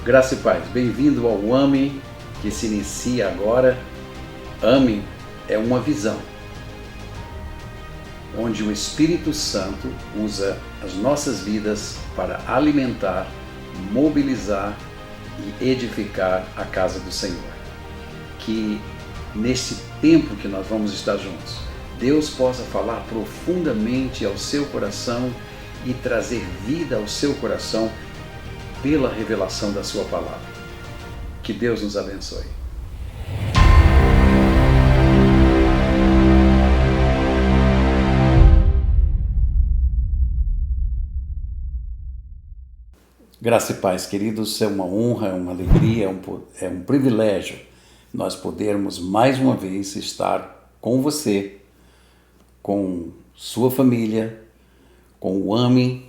Graça e paz, bem-vindo ao AME, que se inicia agora. AME é uma visão, onde o Espírito Santo usa as nossas vidas para alimentar, mobilizar e edificar a casa do Senhor. Que nesse tempo que nós vamos estar juntos, Deus possa falar profundamente ao seu coração e trazer vida ao seu coração pela revelação da sua palavra. Que Deus nos abençoe. Graça e paz, queridos, é uma honra, é uma alegria, é um privilégio nós podermos mais uma vez estar com você, com sua família, com o AME,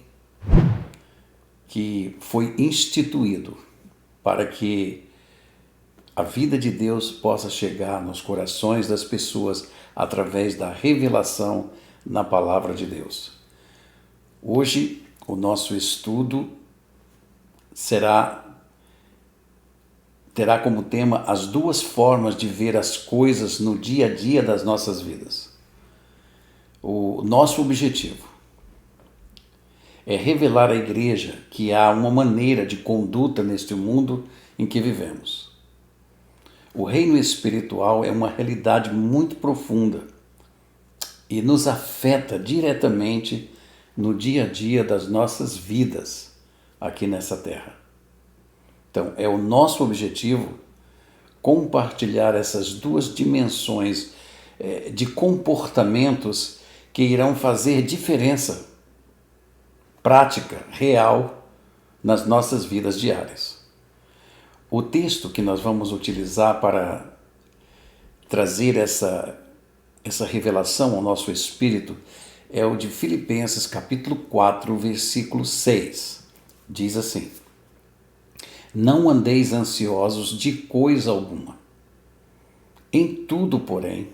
que foi instituído para que a vida de Deus possa chegar nos corações das pessoas através da revelação na palavra de Deus. Hoje, o nosso estudo terá como tema as duas formas de ver as coisas no dia a dia das nossas vidas. O nosso objetivo é revelar à igreja que há uma maneira de conduta neste mundo em que vivemos. O reino espiritual é uma realidade muito profunda e nos afeta diretamente no dia a dia das nossas vidas aqui nessa terra. Então, é o nosso objetivo compartilhar essas duas dimensões de comportamentos que irão fazer diferença prática, real, nas nossas vidas diárias. O texto que nós vamos utilizar para trazer essa revelação ao nosso espírito é o de Filipenses capítulo 4, versículo 6. Diz assim: Não andeis ansiosos de coisa alguma. Em tudo, porém,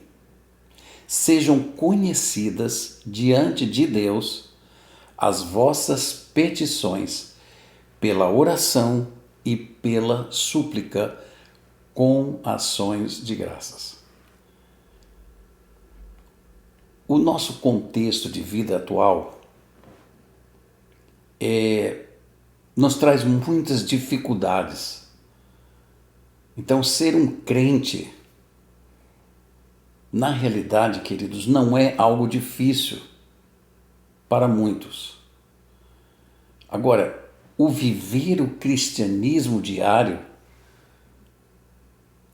sejam conhecidas diante de Deus as vossas petições pela oração e pela súplica com ações de graças. O nosso contexto de vida atual nos traz muitas dificuldades. Então, ser um crente, na realidade, queridos, não é algo difícil para muitos. Agora, o viver o cristianismo diário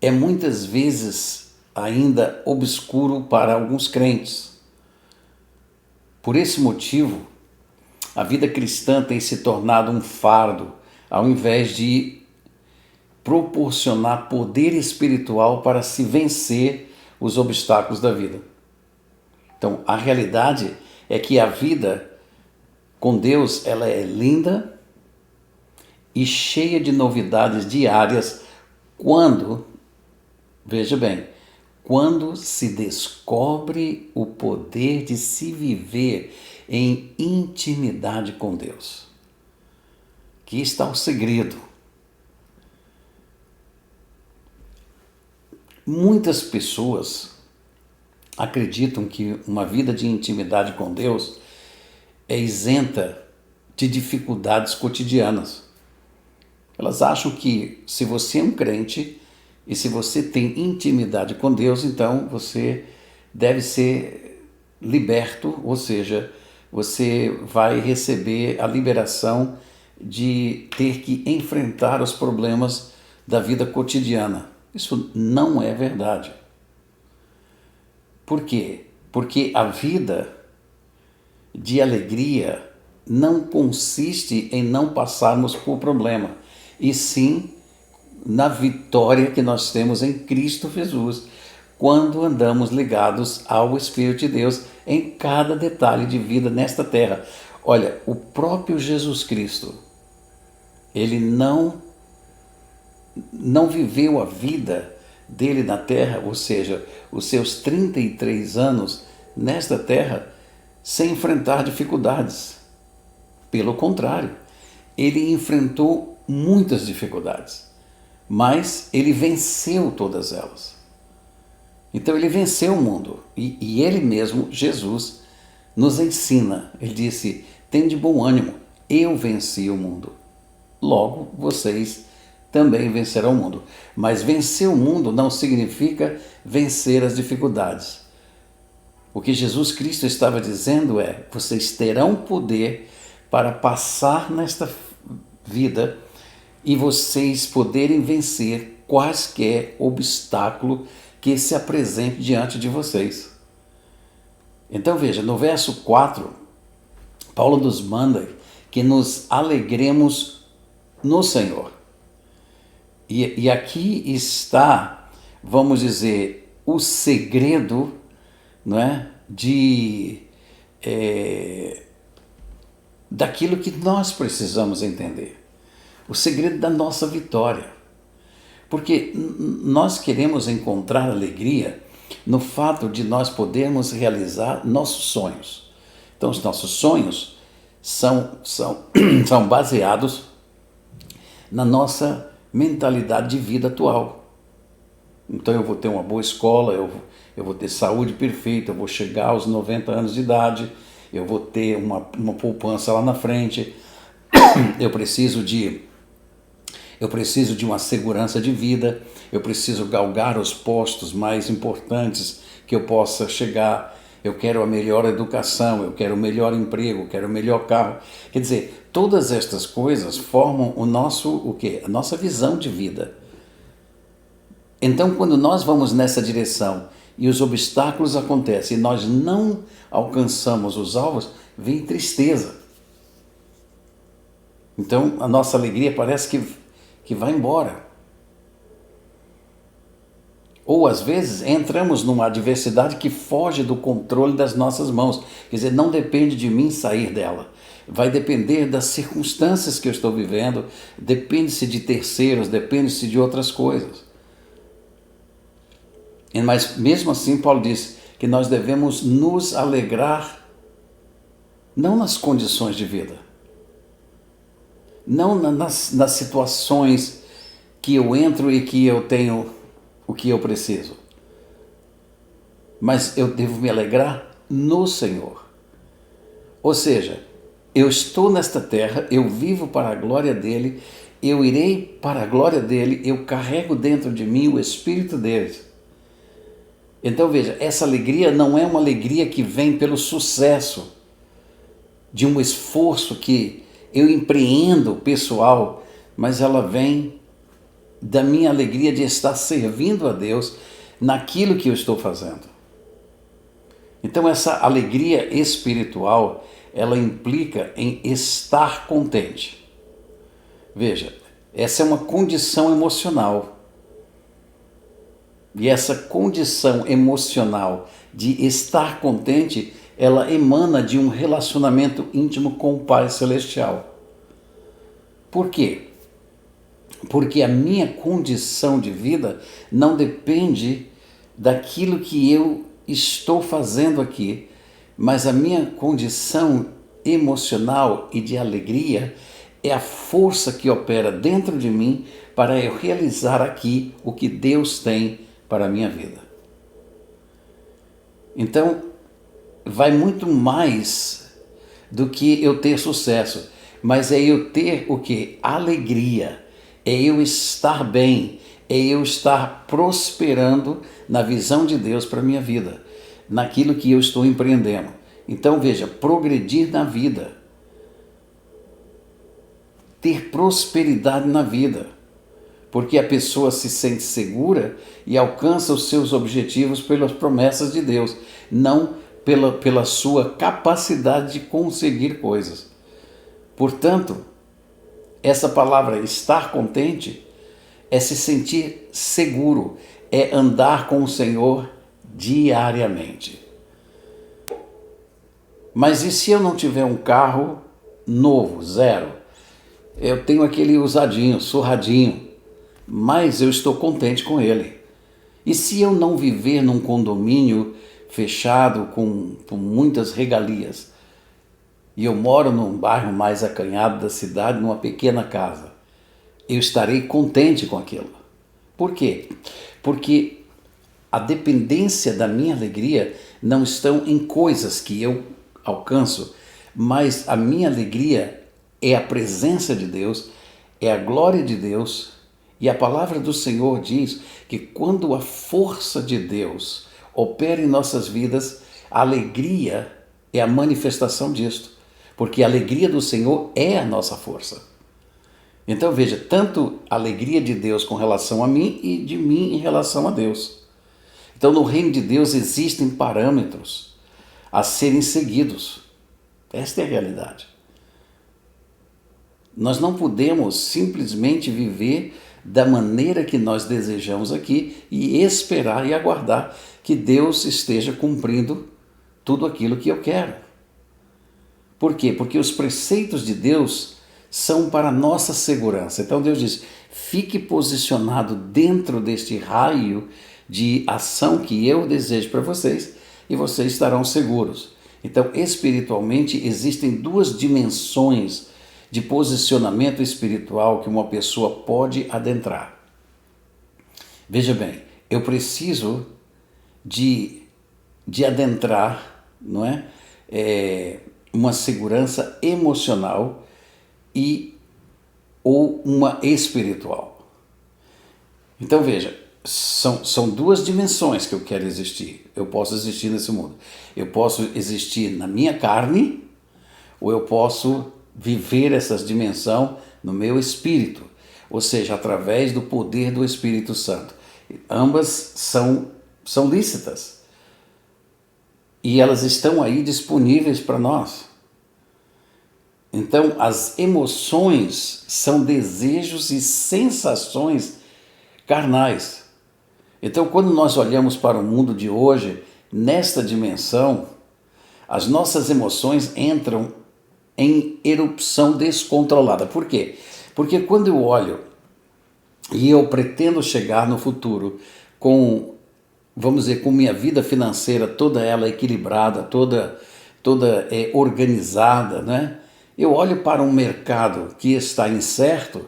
é muitas vezes ainda obscuro para alguns crentes. Por esse motivo, a vida cristã tem se tornado um fardo, ao invés de proporcionar poder espiritual para se vencer os obstáculos da vida. Então, a realidade é que a vida com Deus ela é linda e cheia de novidades diárias quando, veja bem, quando se descobre o poder de se viver em intimidade com Deus. Aqui está o segredo. Muitas pessoas acreditam que uma vida de intimidade com Deus é isenta de dificuldades cotidianas. Elas acham que se você é um crente e se você tem intimidade com Deus, então você deve ser liberto, ou seja, você vai receber a liberação de ter que enfrentar os problemas da vida cotidiana. Isso não é verdade. Por quê? Porque a vida de alegria não consiste em não passarmos por problema, e sim na vitória que nós temos em Cristo Jesus, quando andamos ligados ao Espírito de Deus em cada detalhe de vida nesta terra. Olha, o próprio Jesus Cristo, ele não viveu a vida dele na terra, ou seja, os seus 33 anos nesta terra, sem enfrentar dificuldades. Pelo contrário, ele enfrentou muitas dificuldades, mas ele venceu todas elas. Então ele venceu o mundo e ele mesmo, Jesus, nos ensina. Ele disse: "Tende bom ânimo, eu venci o mundo. Logo, vocês também vencerão o mundo." Mas vencer o mundo não significa vencer as dificuldades. O que Jesus Cristo estava dizendo é: vocês terão poder para passar nesta vida e vocês poderem vencer quaisquer obstáculo que se apresente diante de vocês. Então veja, no verso 4, Paulo nos manda que nos alegremos no Senhor. E aqui está, vamos dizer, o segredo, não é, daquilo que nós precisamos entender. O segredo da nossa vitória. Porque nós queremos encontrar alegria no fato de nós podermos realizar nossos sonhos. Então, os nossos sonhos são baseados na nossa mentalidade de vida atual. Então, eu vou ter uma boa escola, eu vou ter saúde perfeita, eu vou chegar aos 90 anos de idade, eu vou ter uma poupança lá na frente, eu preciso de uma segurança de vida, eu preciso galgar os postos mais importantes que eu possa chegar, eu quero a melhor educação, eu quero o melhor emprego, eu quero o melhor carro. Quer dizer, todas estas coisas formam a nossa visão de vida. Então, quando nós vamos nessa direção e os obstáculos acontecem e nós não alcançamos os alvos, vem tristeza. Então, a nossa alegria parece que vai embora. Ou às vezes entramos numa adversidade que foge do controle das nossas mãos. Quer dizer, não depende de mim sair dela. Vai depender das circunstâncias que eu estou vivendo, depende-se de terceiros, depende-se de outras coisas. Mas mesmo assim, Paulo diz que nós devemos nos alegrar não nas condições de vida, não nas situações que eu entro e que eu tenho o que eu preciso, mas eu devo me alegrar no Senhor. Ou seja, eu estou nesta terra, eu vivo para a glória dele, eu irei para a glória dele, eu carrego dentro de mim o Espírito dele. Então veja, essa alegria não é uma alegria que vem pelo sucesso de um esforço que eu empreendo pessoal, mas ela vem da minha alegria de estar servindo a Deus naquilo que eu estou fazendo. Então essa alegria espiritual, ela implica em estar contente. Veja, essa é uma condição emocional. E essa condição emocional de estar contente, ela emana de um relacionamento íntimo com o Pai Celestial. Por quê? Porque a minha condição de vida não depende daquilo que eu estou fazendo aqui, mas a minha condição emocional e de alegria é a força que opera dentro de mim para eu realizar aqui o que Deus tem para a minha vida. Então, vai muito mais do que eu ter sucesso, mas é eu ter o que? Alegria, é eu estar bem, é eu estar prosperando na visão de Deus para a minha vida, naquilo que eu estou empreendendo. Então veja, progredir na vida, ter prosperidade na vida, porque a pessoa se sente segura e alcança os seus objetivos pelas promessas de Deus, não pela sua capacidade de conseguir coisas. Portanto, essa palavra estar contente é se sentir seguro, é andar com o Senhor diariamente. Mas e se eu não tiver um carro novo, zero? Eu tenho aquele usadinho, surradinho, mas eu estou contente com ele. E se eu não viver num condomínio fechado com muitas regalias, e eu moro num bairro mais acanhado da cidade, numa pequena casa, eu estarei contente com aquilo. Por quê? Porque a dependência da minha alegria não estão em coisas que eu alcanço, mas a minha alegria é a presença de Deus, é a glória de Deus. E a palavra do Senhor diz que quando a força de Deus opera em nossas vidas, a alegria é a manifestação disto, porque a alegria do Senhor é a nossa força. Então veja, tanto a alegria de Deus com relação a mim e de mim em relação a Deus. Então no reino de Deus existem parâmetros a serem seguidos. Esta é a realidade. Nós não podemos simplesmente viver da maneira que nós desejamos aqui e esperar e aguardar que Deus esteja cumprindo tudo aquilo que eu quero. Por quê? Porque os preceitos de Deus são para a nossa segurança. Então Deus diz, fique posicionado dentro deste raio de ação que eu desejo para vocês e vocês estarão seguros. Então, espiritualmente, existem duas dimensões de posicionamento espiritual que uma pessoa pode adentrar. Veja bem, eu preciso de adentrar, não é? Uma segurança emocional ou uma espiritual. Então veja, são duas dimensões que eu quero existir. Eu posso existir nesse mundo. Eu posso existir na minha carne ou eu posso viver essa dimensão no meu espírito, ou seja, através do poder do Espírito Santo. Ambas são lícitas e elas estão aí disponíveis para nós. Então, as emoções são desejos e sensações carnais. Então, quando nós olhamos para o mundo de hoje, nesta dimensão, as nossas emoções entram em erupção descontrolada. Por quê? Porque quando eu olho e eu pretendo chegar no futuro com, vamos dizer, com minha vida financeira toda ela equilibrada, toda organizada, né? Eu olho para um mercado que está incerto,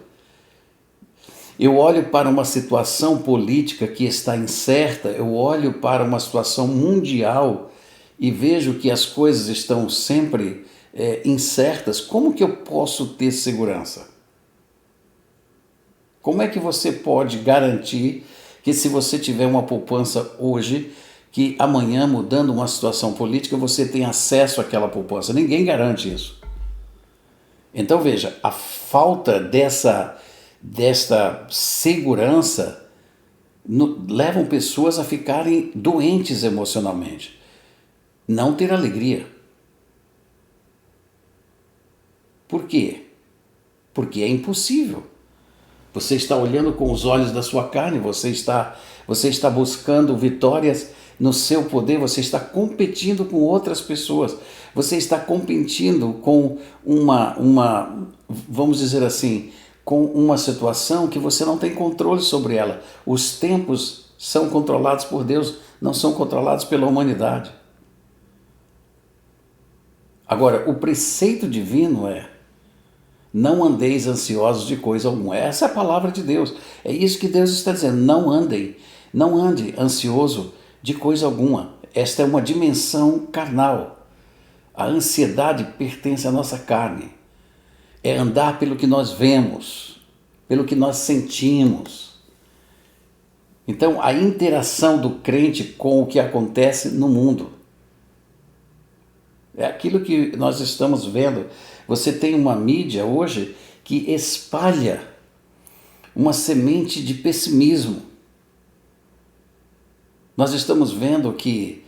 eu olho para uma situação política que está incerta, eu olho para uma situação mundial e vejo que as coisas estão sempre incertas. Como que eu posso ter segurança? Como é que você pode garantir que se você tiver uma poupança hoje, que amanhã, mudando uma situação política, você tem acesso àquela poupança? Ninguém garante isso. Então veja, a falta desta segurança levam pessoas a ficarem doentes emocionalmente, não ter alegria. Por quê? Porque é impossível. Você está olhando com os olhos da sua carne, você está buscando vitórias no seu poder, você está competindo com outras pessoas, você está competindo com vamos dizer assim, com uma situação que você não tem controle sobre ela. Os tempos são controlados por Deus, não são controlados pela humanidade. Agora, o preceito divino é: não andeis ansiosos de coisa alguma. Essa é a palavra de Deus. É isso que Deus está dizendo. Não ande ansioso de coisa alguma. Esta é uma dimensão carnal. A ansiedade pertence à nossa carne. É andar pelo que nós vemos, pelo que nós sentimos. Então, a interação do crente com o que acontece no mundo. É aquilo que nós estamos vendo. Você tem uma mídia hoje que espalha uma semente de pessimismo. Nós estamos vendo que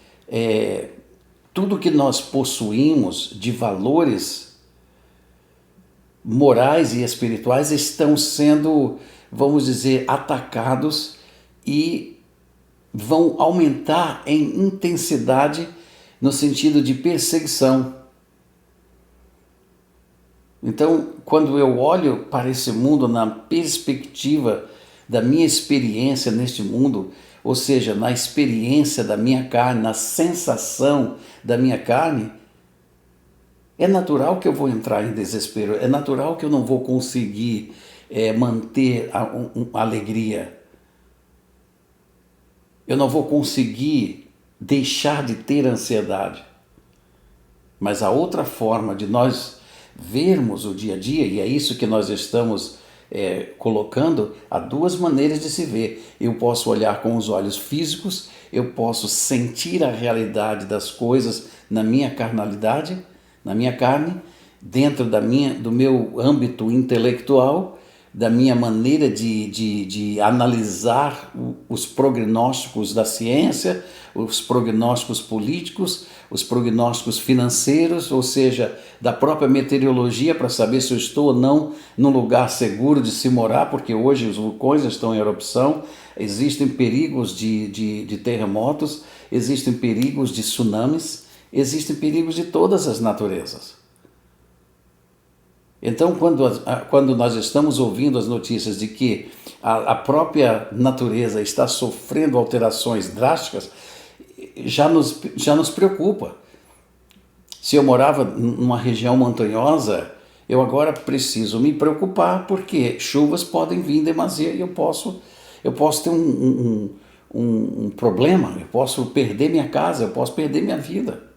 tudo que nós possuímos de valores morais e espirituais estão sendo, vamos dizer, atacados e vão aumentar em intensidade no sentido de perseguição. Então, quando eu olho para esse mundo na perspectiva da minha experiência neste mundo, ou seja, na experiência da minha carne, na sensação da minha carne, é natural que eu vou entrar em desespero, é natural que eu não vou conseguir manter a alegria. Eu não vou conseguir deixar de ter ansiedade. Mas a outra forma de nós vermos o dia a dia, e é isso que nós estamos colocando, há duas maneiras de se ver. Eu posso olhar com os olhos físicos, eu posso sentir a realidade das coisas na minha carnalidade, na minha carne, dentro do meu âmbito intelectual, da minha maneira de analisar os prognósticos da ciência, os prognósticos políticos, os prognósticos financeiros, ou seja, da própria meteorologia para saber se eu estou ou não num lugar seguro de se morar, porque hoje os vulcões estão em erupção, existem perigos de terremotos, existem perigos de tsunamis, existem perigos de todas as naturezas. Então, quando nós estamos ouvindo as notícias de que a própria natureza está sofrendo alterações drásticas, já nos preocupa. Se eu morava numa região montanhosa, eu agora preciso me preocupar porque chuvas podem vir em demasia e eu posso ter um problema, eu posso perder minha casa, eu posso perder minha vida.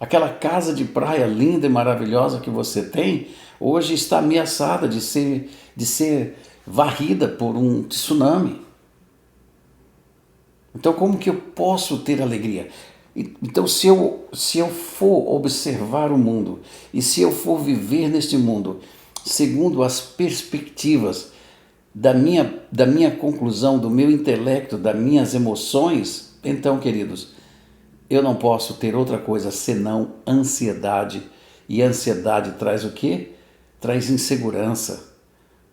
Aquela casa de praia linda e maravilhosa que você tem, hoje está ameaçada de ser varrida por um tsunami. Então, como que eu posso ter alegria? Então, se eu for observar o mundo e se eu for viver neste mundo segundo as perspectivas da minha conclusão, do meu intelecto, das minhas emoções, então, queridos, eu não posso ter outra coisa senão ansiedade. E a ansiedade traz o quê? Traz insegurança.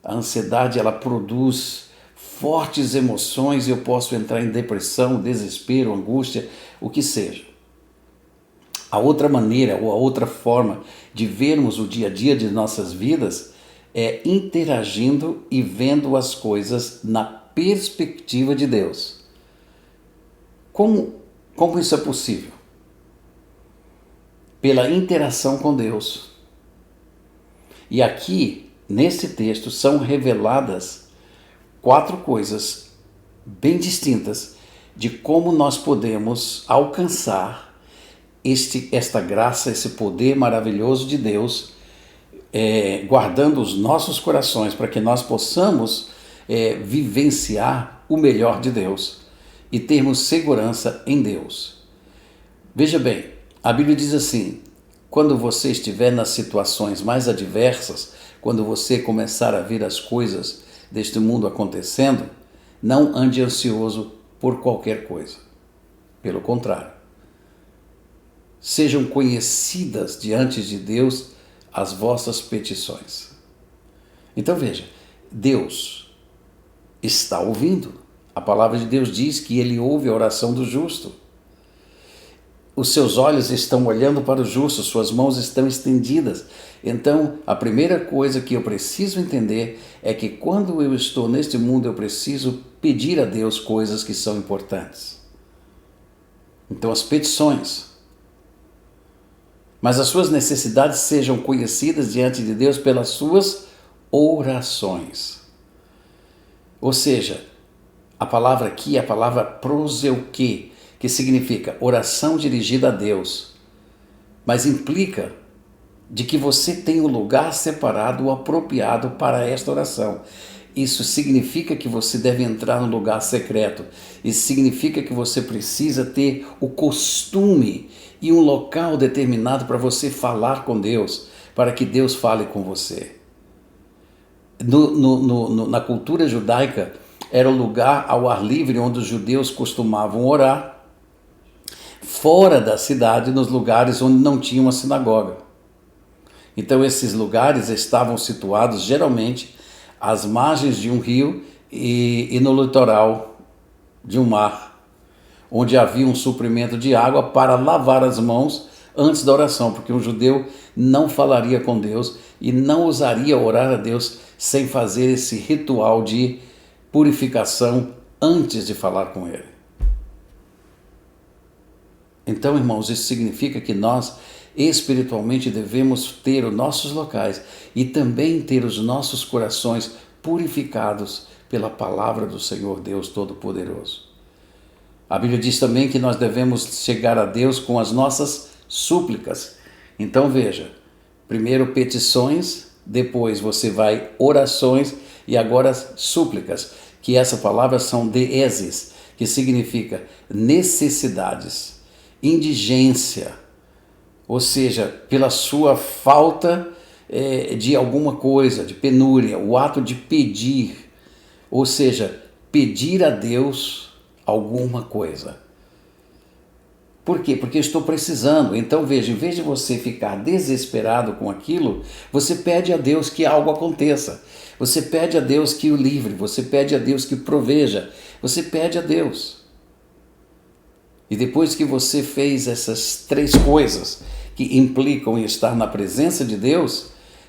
A ansiedade, ela produz fortes emoções e eu posso entrar em depressão, desespero, angústia, o que seja. A outra maneira ou a outra forma de vermos o dia a dia de nossas vidas é interagindo e vendo as coisas na perspectiva de Deus. Como isso é possível? Pela interação com Deus. E aqui, nesse texto, são reveladas 4 coisas bem distintas de como nós podemos alcançar esta graça, esse poder maravilhoso de Deus, guardando os nossos corações para que nós possamos vivenciar o melhor de Deus e termos segurança em Deus. Veja bem, a Bíblia diz assim: quando você estiver nas situações mais adversas, quando você começar a ver as coisas deste mundo acontecendo, não ande ansioso por qualquer coisa. Pelo contrário, sejam conhecidas diante de Deus as vossas petições. Então veja, Deus está ouvindo. A palavra de Deus diz que Ele ouve a oração do justo. Os seus olhos estão olhando para o justo, suas mãos estão estendidas. Então, a primeira coisa que eu preciso entender é que quando eu estou neste mundo, eu preciso pedir a Deus coisas que são importantes. Então, as petições. Mas as suas necessidades sejam conhecidas diante de Deus pelas suas orações. Ou seja, a palavra aqui é a palavra proseuche, que significa oração dirigida a Deus, mas implica de que você tem um lugar separado, apropriado para esta oração. Isso significa que você deve entrar no lugar secreto. Isso significa que você precisa ter o costume e um local determinado para você falar com Deus, para que Deus fale com você. Na cultura judaica, era o lugar ao ar livre onde os judeus costumavam orar, fora da cidade, nos lugares onde não tinha uma sinagoga. Então esses lugares estavam situados geralmente às margens de um rio e no litoral de um mar, onde havia um suprimento de água para lavar as mãos antes da oração, porque um judeu não falaria com Deus e não ousaria orar a Deus sem fazer esse ritual de purificação antes de falar com Ele. Então, irmãos, isso significa que nós Espiritualmente devemos ter os nossos locais e também ter os nossos corações purificados pela palavra do Senhor Deus Todo-Poderoso. A Bíblia diz também que nós devemos chegar a Deus com as nossas súplicas. Então veja, primeiro petições, depois você vai orações e agora súplicas, que essa palavra são deeses, que significa necessidades, indigência, ou seja, pela sua falta de alguma coisa, de penúria, o ato de pedir, ou seja, pedir a Deus alguma coisa. Por quê? Porque eu estou precisando. Então veja, em vez de você ficar desesperado com aquilo, você pede a Deus que algo aconteça. Você pede a Deus que o livre, você pede a Deus que o proveja, você pede a Deus. E depois que você fez essas três coisas que implicam em estar na presença de Deus,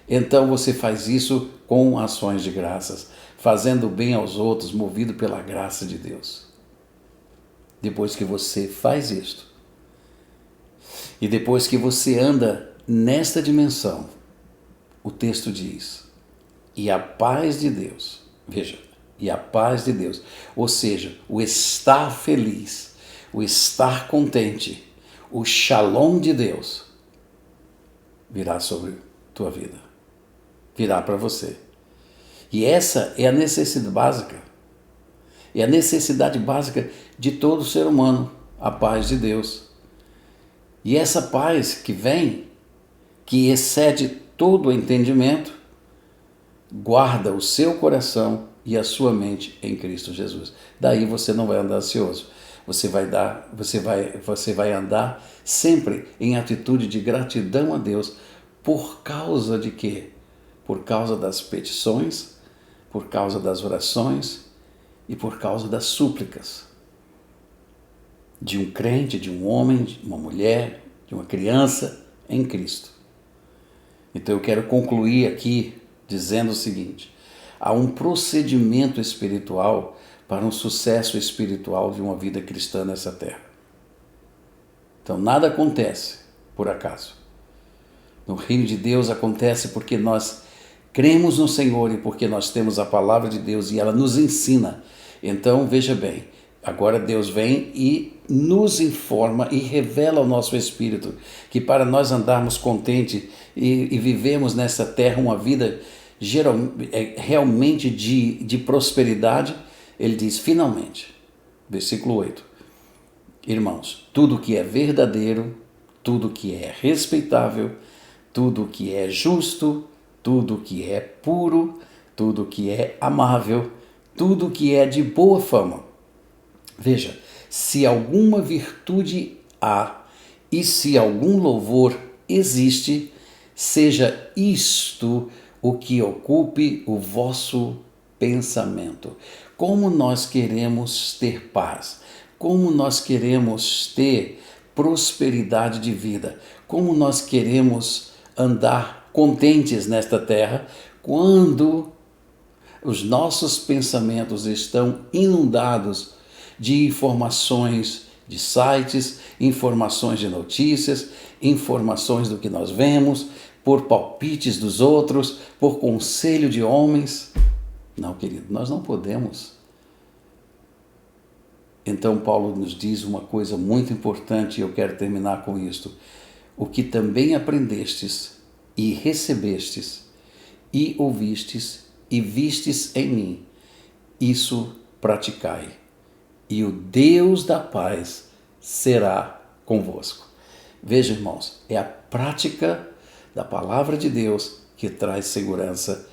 então você faz isso com ações de graças, fazendo bem aos outros, movido pela graça de Deus. Depois que você faz isto, e depois que você anda nesta dimensão, o texto diz, e a paz de Deus, veja, e a paz de Deus, ou seja, o estar feliz, o estar contente, o shalom de Deus, virá sobre tua vida, virá para você. E essa é a necessidade básica, é a necessidade básica de todo ser humano, a paz de Deus. E essa paz que vem, que excede todo o entendimento, guarda o seu coração e a sua mente em Cristo Jesus. Daí você não vai andar ansioso. Você vai andar sempre em atitude de gratidão a Deus. Por causa de quê? Por causa das petições, por causa das orações e por causa das súplicas de um crente, de um homem, de uma mulher, de uma criança em Cristo. Então eu quero concluir aqui dizendo o seguinte: há um procedimento espiritual para um sucesso espiritual de uma vida cristã nessa terra. Então nada acontece por acaso. No reino de Deus acontece porque nós cremos no Senhor e porque nós temos a palavra de Deus e ela nos ensina. Então veja bem, agora Deus vem e nos informa e revela ao nosso espírito que para nós andarmos contentes e vivemos nessa terra uma vida realmente de prosperidade, ele diz finalmente, versículo 8, irmãos, tudo que é verdadeiro, tudo que é respeitável, tudo que é justo, tudo que é puro, tudo que é amável, tudo que é de boa fama. Veja, se alguma virtude há e se algum louvor existe, seja isto o que ocupe o vosso pensamento. Como nós queremos ter paz, como nós queremos ter prosperidade de vida, como nós queremos andar contentes nesta terra, quando os nossos pensamentos estão inundados de informações de sites, informações de notícias, informações do que nós vemos, por palpites dos outros, por conselho de homens. Não, querido, nós não podemos. Então Paulo nos diz uma coisa muito importante e eu quero terminar com isto. O que também aprendestes e recebestes e ouvistes e vistes em mim, isso praticai, e o Deus da paz será convosco. Veja, irmãos, é a prática da palavra de Deus que traz segurança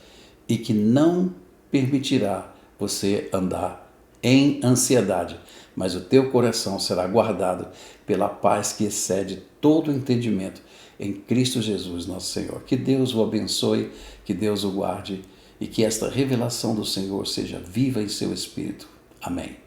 e que não permitirá você andar em ansiedade, mas o teu coração será guardado pela paz que excede todo o entendimento em Cristo Jesus, nosso Senhor. Que Deus o abençoe, que Deus o guarde e que esta revelação do Senhor seja viva em seu espírito. Amém.